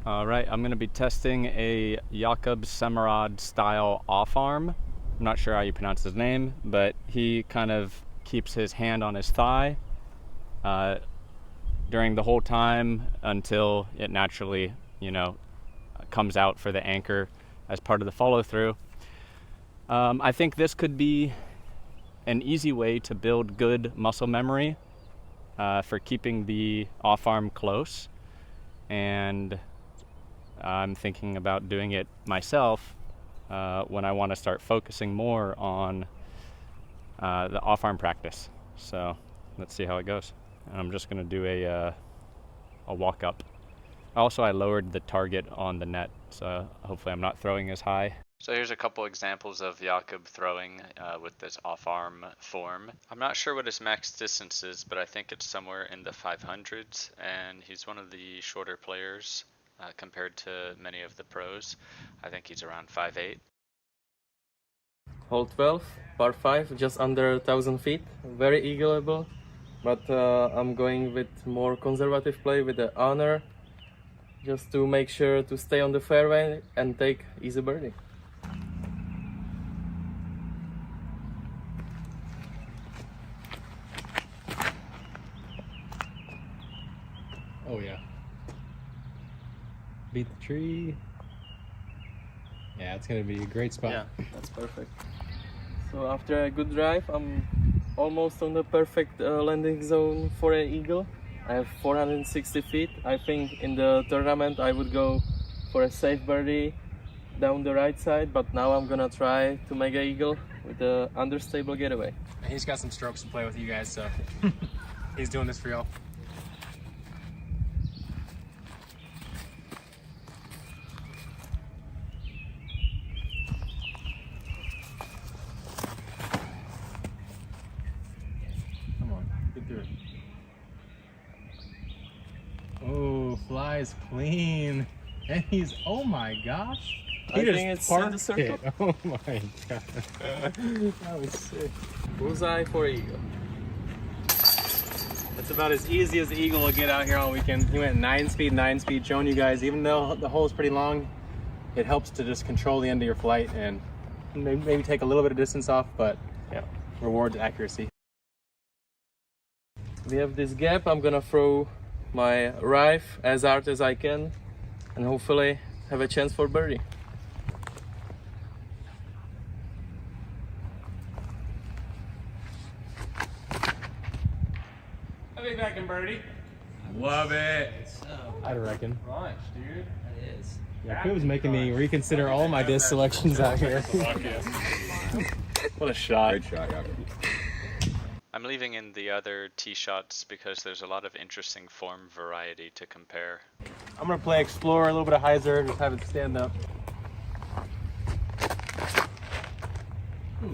All right, I'm going to be testing a Jakub Semerad style off arm. I'm not sure how you pronounce his name, but he kind of keeps his hand on his thigh during the whole time until it naturally, comes out for the anchor as part of the follow through. I think this could be an easy way to build good muscle memory for keeping the off arm close, and I'm thinking about doing it myself when I want to start focusing more on the off arm practice. So let's see how it goes. And I'm just going to do a walk up. Also, I lowered the target on the net, so hopefully I'm not throwing as high. So here's a couple examples of Jakub throwing with this off-arm form. I'm not sure what his max distance is, but I think it's somewhere in the 500s, and he's one of the shorter players compared to many of the pros. I think he's around 5'8". Hole 12, par 5, just under 1,000 feet. Very eagleable, but I'm going with more conservative play with the honor, just to make sure to stay on the fairway and take easy birdie. Oh yeah. Beat the tree. Yeah, it's gonna be a great spot. Yeah, that's perfect. So after a good drive, I'm almost on the perfect landing zone for an eagle. I have 460 feet. I think in the tournament I would go for a safe birdie down the right side, but now I'm gonna try to make an eagle with the understable getaway. And he's got some strokes to play with you guys, so he's doing this for y'all. Come on, get through it. Oh, flies clean. And he's, oh my gosh. I think it's in the circle. Oh my god. That was sick. Bullseye for eagle. That's about as easy as the eagle will get out here all weekend. He went 9 speed, showing you guys, even though the hole is pretty long, it helps to just control the end of your flight and maybe take a little bit of distance off, but yeah, rewards accuracy. We have this gap. I'm gonna throw my rife as hard as I can and hopefully have a chance for birdie. I think that can birdie. Love it. I'd reckon. Nice, dude. It is. Jakub's making me reconsider all my disc selections out here. What a shot. Great shot, Jakub. I'm leaving in the other tee shots because there's a lot of interesting form variety to compare. I'm gonna play Explorer, a little bit of hyzer, just have it stand up.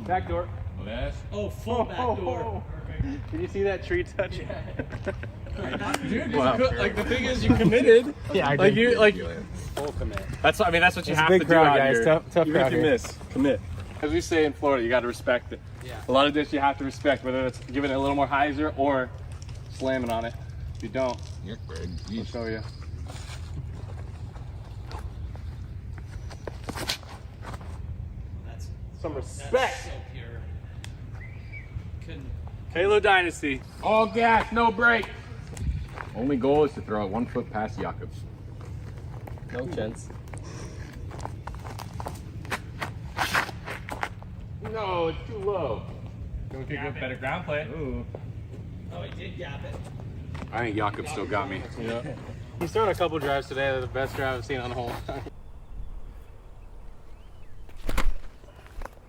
Back door. Oh, full back door. Did you see that tree touch? Dude, Wow. like the thing is, you committed. Yeah, I Like did. you, like Full commit. that's what that's what you It's a have big to do crowd, out guys. here. Tough Even crowd if you here. miss, commit. As we say in Florida, you got to respect it. Yeah. A lot of this you have to respect, whether it's giving it a little more hyzer or slamming on it. If you don't, You're Greg. I'll show you. That's Some respect. so pure. Couldn't. Halo Dynasty. All gas, no brake. Only goal is to throw it 1 foot past Jakub's. No chance. No, it's too low. Don't think a better ground play. Ooh. Oh, he did gap it. I think Jakub still got me. Yeah. He's thrown a couple drives today. They're the best drive I've seen on the hole.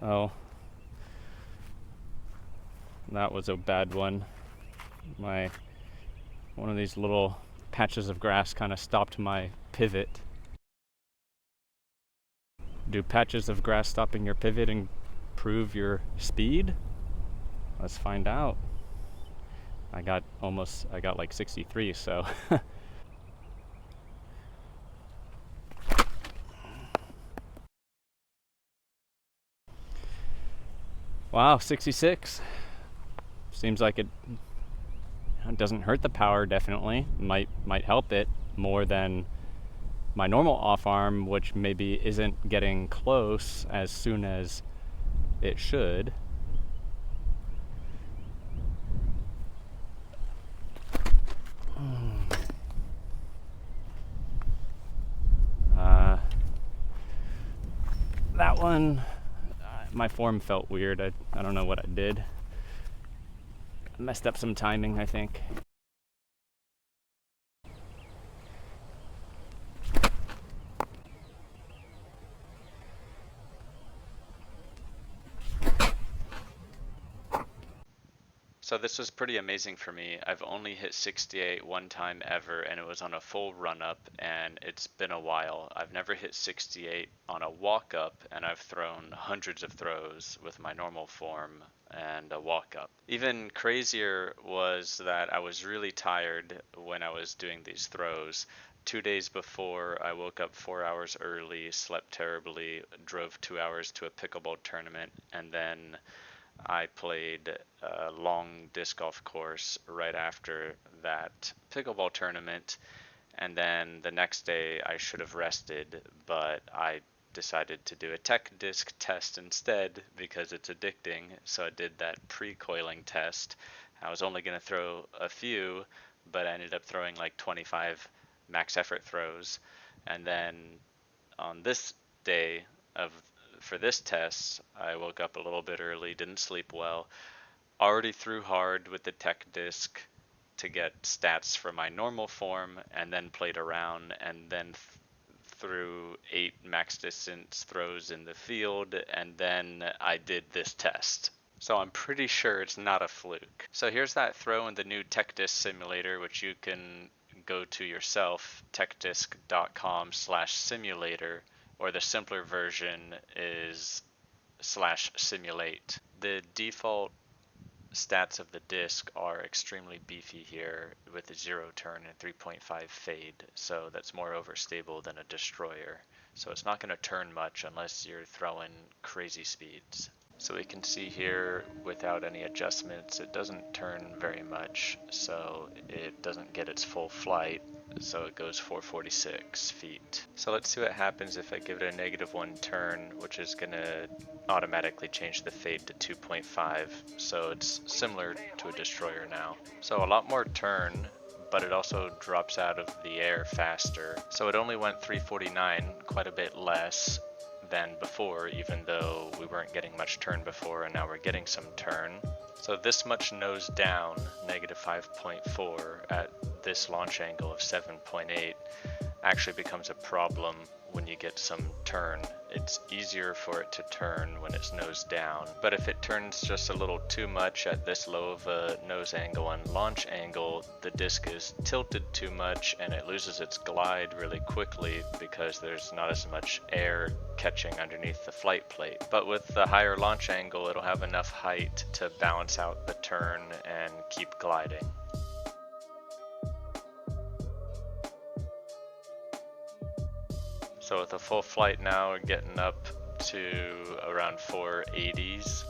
Oh, that was a bad one. One of these little patches of grass kind of stopped my pivot. Do patches of grass stopping your pivot improve your speed? Let's find out. I got like 63, so. Wow, 66. Seems like it doesn't hurt the power, definitely. Might help it more than my normal off arm, which maybe isn't getting close as soon as it should. That one, my form felt weird. I don't know what I did. I messed up some timing, I think. So this was pretty amazing for me. I've only hit 68 one time ever, and it was on a full run up, and it's been a while. I've never hit 68 on a walk up, and I've thrown hundreds of throws with my normal form and a walk up. Even crazier was that I was really tired when I was doing these throws. 2 days before, I woke up 4 hours early, slept terribly, drove 2 hours to a pickleball tournament, and then I played a long disc golf course right after that pickleball tournament, and then the next day I should have rested, but I decided to do a tech disc test instead because it's addicting. So I did that pre-coiling test. I was only going to throw a few, but I ended up throwing like 25 max effort throws. And then on this day for this test, I woke up a little bit early, didn't sleep well, already threw hard with the tech disc to get stats for my normal form, and then played around, and then threw 8 max distance throws in the field, and then I did this test. So I'm pretty sure it's not a fluke. So here's that throw in the new tech disc simulator, which you can go to yourself, techdisc.com/simulator. Or the simpler version is /simulate. The default stats of the disc are extremely beefy here with a 0 turn and 3.5 fade, so that's more overstable than a destroyer. So it's not going to turn much unless you're throwing crazy speeds. So we can see here, without any adjustments, it doesn't turn very much, so it doesn't get its full flight. So it goes 446 feet. So let's see what happens if I give it a -1 turn, which is going to automatically change the fade to 2.5. So it's similar to a destroyer now. So a lot more turn, but it also drops out of the air faster. So it only went 349, quite a bit less than before, even though we weren't getting much turn before, and now we're getting some turn. So this much nose down, -5.4 at this launch angle of 7.8 actually becomes a problem when you get some turn. It's easier for it to turn when it's nose down, but if it turns just a little too much at this low of a nose angle and launch angle, the disc is tilted too much and it loses its glide really quickly because there's not as much air catching underneath the flight plate. But with the higher launch angle, it'll have enough height to balance out the turn and keep gliding. So with a full flight now, we're getting up to around 480s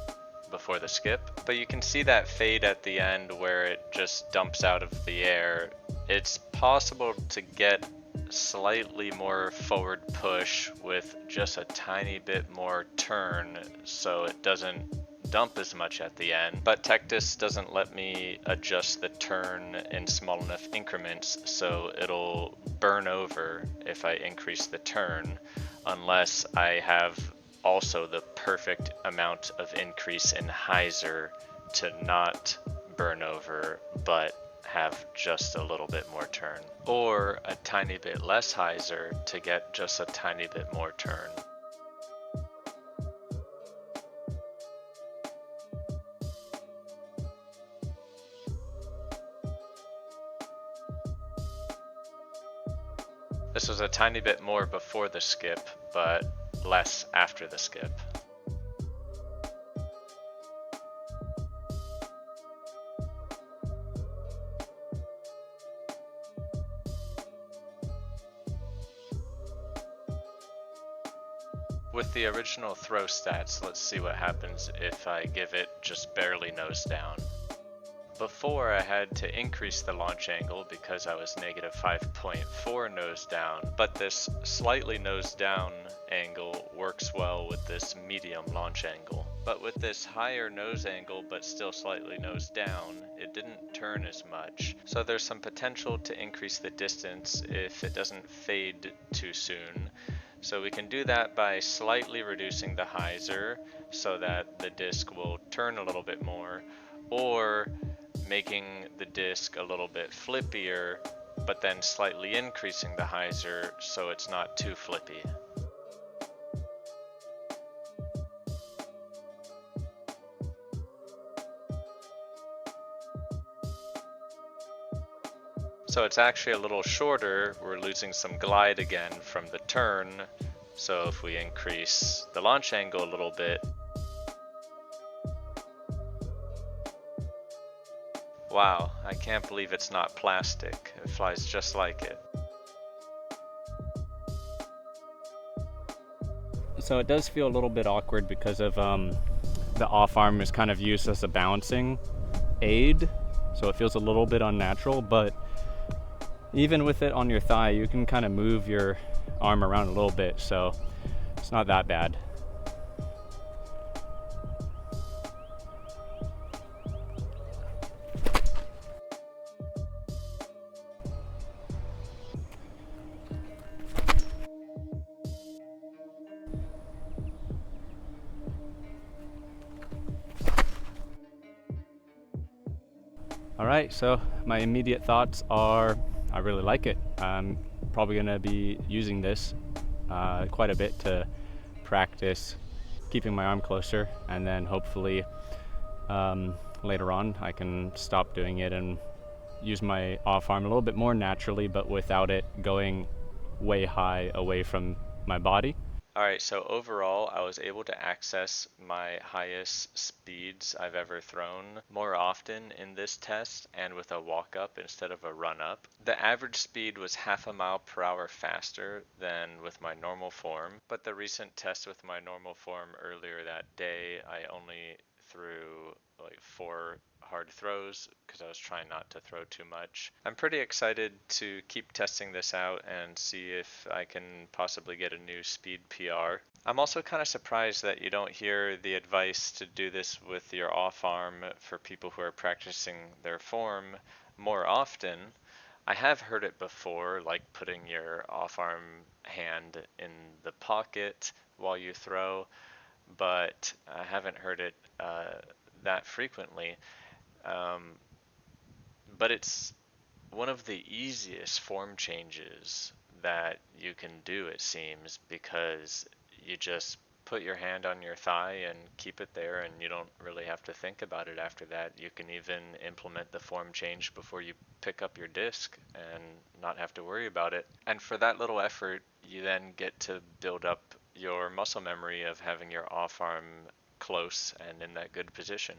before the skip. But you can see that fade at the end where it just dumps out of the air. It's possible to get slightly more forward push with just a tiny bit more turn so it doesn't dump as much at the end, but TechDisc doesn't let me adjust the turn in small enough increments, so it'll burn over if I increase the turn, unless I have also the perfect amount of increase in hyzer to not burn over, but have just a little bit more turn, or a tiny bit less hyzer to get just a tiny bit more turn. This was a tiny bit more before the skip, but less after the skip. With the original throw stats, let's see what happens if I give it just barely nose down. Before I had to increase the launch angle because I was negative 5.4 nose down, but this slightly nose down angle works well with this medium launch angle. But with this higher nose angle but still slightly nose down, it didn't turn as much. So there's some potential to increase the distance if it doesn't fade too soon. So we can do that by slightly reducing the hyzer so that the disc will turn a little bit more, or making the disc a little bit flippier, but then slightly increasing the hyzer so it's not too flippy. So it's actually a little shorter. We're losing some glide again from the turn. So if we increase the launch angle a little bit, wow, I can't believe it's not plastic. It flies just like it. So it does feel a little bit awkward because of the off arm is kind of used as a balancing aid. So it feels a little bit unnatural, but even with it on your thigh, you can kind of move your arm around a little bit, so it's not that bad. Alright, so my immediate thoughts are I really like it. I'm probably going to be using this quite a bit to practice keeping my arm closer, and then hopefully later on I can stop doing it and use my off arm a little bit more naturally, but without it going way high away from my body. Alright, so overall I was able to access my highest speeds I've ever thrown more often in this test and with a walk up instead of a run up. The average speed was half a mile per hour faster than with my normal form, but the recent test with my normal form earlier that day, I only threw like 4 hard throws because I was trying not to throw too much. I'm pretty excited to keep testing this out and see if I can possibly get a new speed PR. I'm also kind of surprised that you don't hear the advice to do this with your off arm for people who are practicing their form more often. I have heard it before, like putting your off arm hand in the pocket while you throw, but I haven't heard it that frequently. But it's one of the easiest form changes that you can do, it seems, because you just put your hand on your thigh and keep it there, and you don't really have to think about it after that. You can even implement the form change before you pick up your disc and not have to worry about it. And for that little effort, you then get to build up your muscle memory of having your off arm close and in that good position.